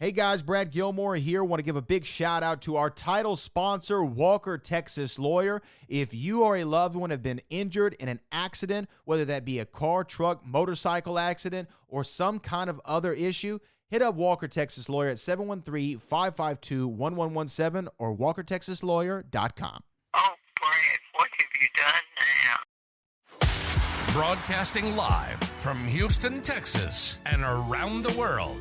Hey guys, Brad Gilmore here. Want to give a big shout out to our title sponsor, Walker Texas Lawyer. If you or a loved one have been injured in an accident, whether that be a car, truck, motorcycle accident, or some kind of other issue, hit up Walker Texas Lawyer at 713-552-1117 or walkertexaslawyer.com. Oh, Brad, what have you done now? Broadcasting live from Houston, Texas, and around the world.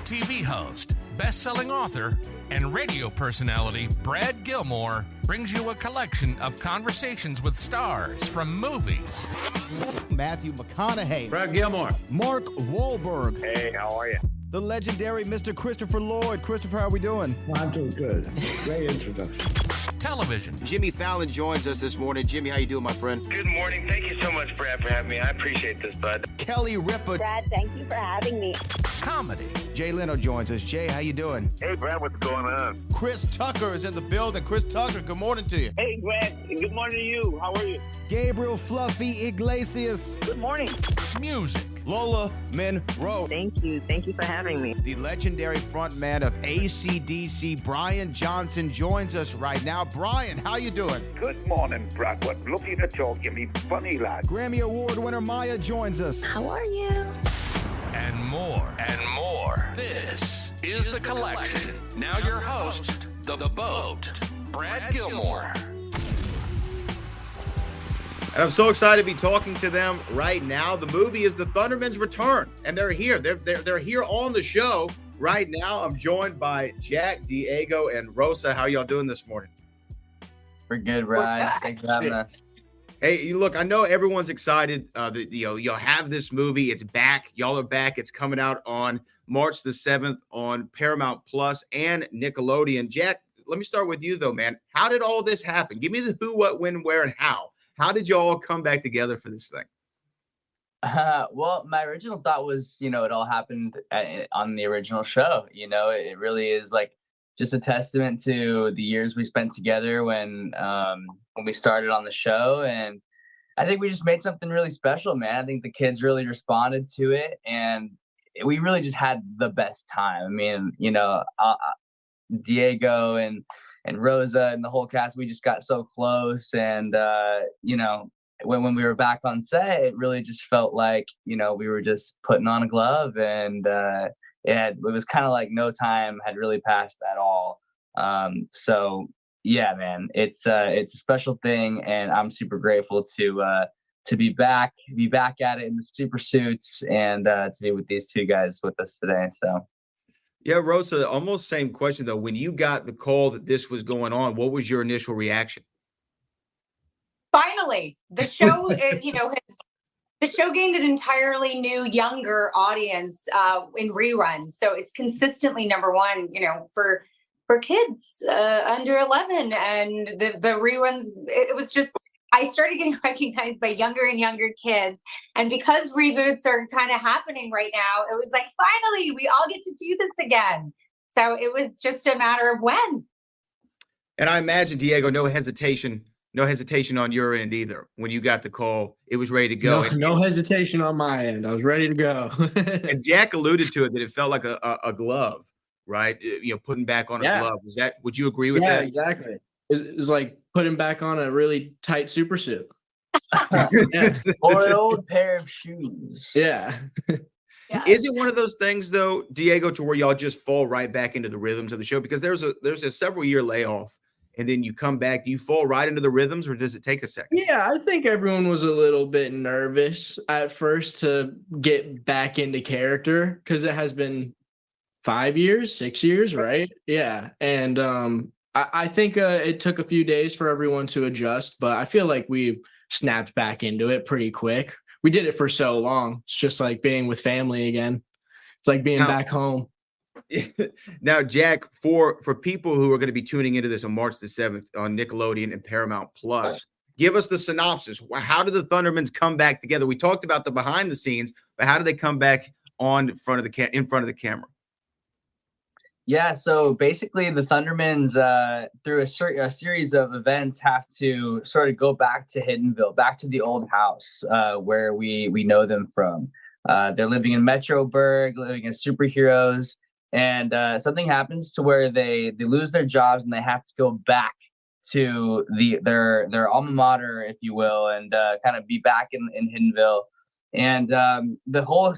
TV host, best-selling author, and radio personality Brad Gilmore brings you a collection of conversations with stars from movies. Matthew McConaughey. Brad Gilmore. Mark Wahlberg. Hey, how are you? The legendary Mr. Christopher Lloyd. Christopher, how are we doing? I'm doing good. Great introduction. Television. Jimmy Fallon joins us this morning. Jimmy, how you doing, my friend? Good morning. Thank you so much, Brad, for having me. I appreciate this, bud. Kelly Ripa. Brad, thank you for having me. Comedy. Jay Leno joins us. Jay, how you doing? Hey, Brad, what's going on? Chris Tucker is in the building. Chris Tucker, good morning to you. Hey, Brad. Good morning to you. How are you? Gabriel Fluffy Iglesias. Good morning. Music. Lola Monroe. Thank you. Thank you for having me. The legendary frontman of AC/DC, Brian Johnson, joins us right now. Brian, how you doing? Good morning, Brad. What lucky to talk to me, funny lad. Grammy Award winner Maya joins us. How are you? And more. This is The Collection. Now your host, The Boat, Brad Gilmore. And I'm so excited to be talking to them right now. The movie is The Thundermans Return, and they're here. They're here on the show right now. I'm joined by Jack, Diego, and Rosa. How y'all doing this morning? We're good, Brad. Thanks for having us. Hey, you look, I know everyone's excited that y'all have this movie. It's back. Y'all are back. It's coming out on March the 7th on Paramount Plus and Nickelodeon. Jack, let me start with you, though, man. How did all this happen? Give me the who, what, when, where, and how. How did y'all all come back together for this thing? Well, my original thought was, it all happened on the original show. It really is like just a testament to the years we spent together when we started on the show. And I think we just made something really special, man. I think the kids really responded to it, and we really just had the best time. I mean, Diego and Rosa and the whole cast, we just got so close. And, when we were back on set, it really just felt like, we were just putting on a glove, and it was kind of like no time had really passed at all. So yeah, man, it's a special thing, and I'm super grateful to be back at it in the super suits, and to be with these two guys with us today. So. Yeah, Rosa, almost same question, though. When you got the call that this was going on, what was your initial reaction? Finally, the show, the show gained an entirely new, younger audience in reruns. So it's consistently number one, for kids under 11. And the reruns, it was just, I started getting recognized by younger and younger kids. And because reboots are kind of happening right now, it was like, finally, we all get to do this again. So it was just a matter of when. And I imagine, Diego, no hesitation on your end either. When you got the call, it was ready to go. No hesitation on my end. I was ready to go. And Jack alluded to it, that it felt like a glove, right? Putting back on a glove. Would you agree with that? Yeah, exactly. It was like putting back on a really tight super suit. Yeah. Or an old pair of shoes. Yeah. Is it one of those things, though, Diego, to where y'all just fall right back into the rhythms of the show? Because there's a several year layoff, and then you come back. Do you fall right into the rhythms, or does it take a second? Yeah, I think everyone was a little bit nervous at first to get back into character, because it has been 6 years, right? Yeah. And I think it took a few days for everyone to adjust, but I feel like we snapped back into it pretty quick. We did it for so long. It's just like being with family again. It's like being back home. Now, Jack, for people who are going to be tuning into this on March the 7th on Nickelodeon and Paramount Plus, give us the synopsis. How did the Thundermans come back together? We talked about the behind the scenes, but how did they come back in front of the camera? Yeah, so basically the Thundermans, through a series of events, have to sort of go back to Hiddenville, back to the old house where we know them from. They're living in Metroburg, living as superheroes, and something happens to where they lose their jobs and they have to go back to their alma mater, if you will, and kind of be back in Hiddenville. And the whole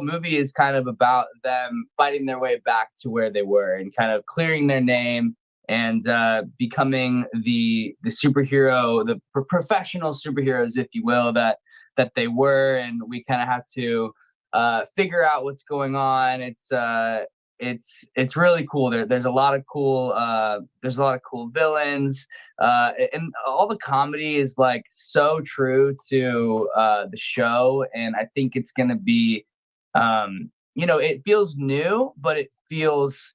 movie is kind of about them fighting their way back to where they were and kind of clearing their name and becoming the superhero, the professional superheroes, if you will, that they were. And we kind of have to figure out what's going on. It's really cool. There's a lot of cool villains, and all the comedy is like so true to the show. And I think it's gonna be, it feels new, but it feels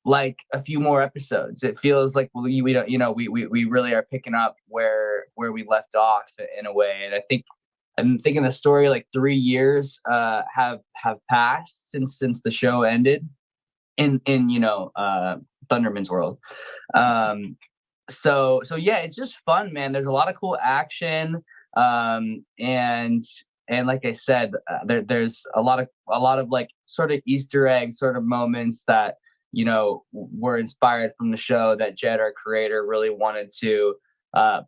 like a few more episodes. It feels like we really are picking up where we left off in a way. And I'm thinking the story, like 3 years have passed since the show ended in Thundermans world. So yeah, it's just fun, man. There's a lot of cool action, and like I said, there's a lot of like sort of Easter egg sort of moments that were inspired from the show that Jed, our creator, really wanted to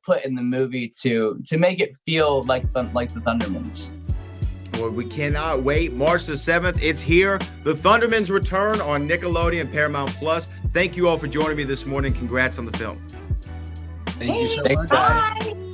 put in the movie to make it feel like the Thundermans. Well, we cannot wait. March the 7th, it's here. The Thundermans return on Nickelodeon Paramount Plus. Thank you all for joining me this morning. Congrats on the film. Thank you so much. Bye.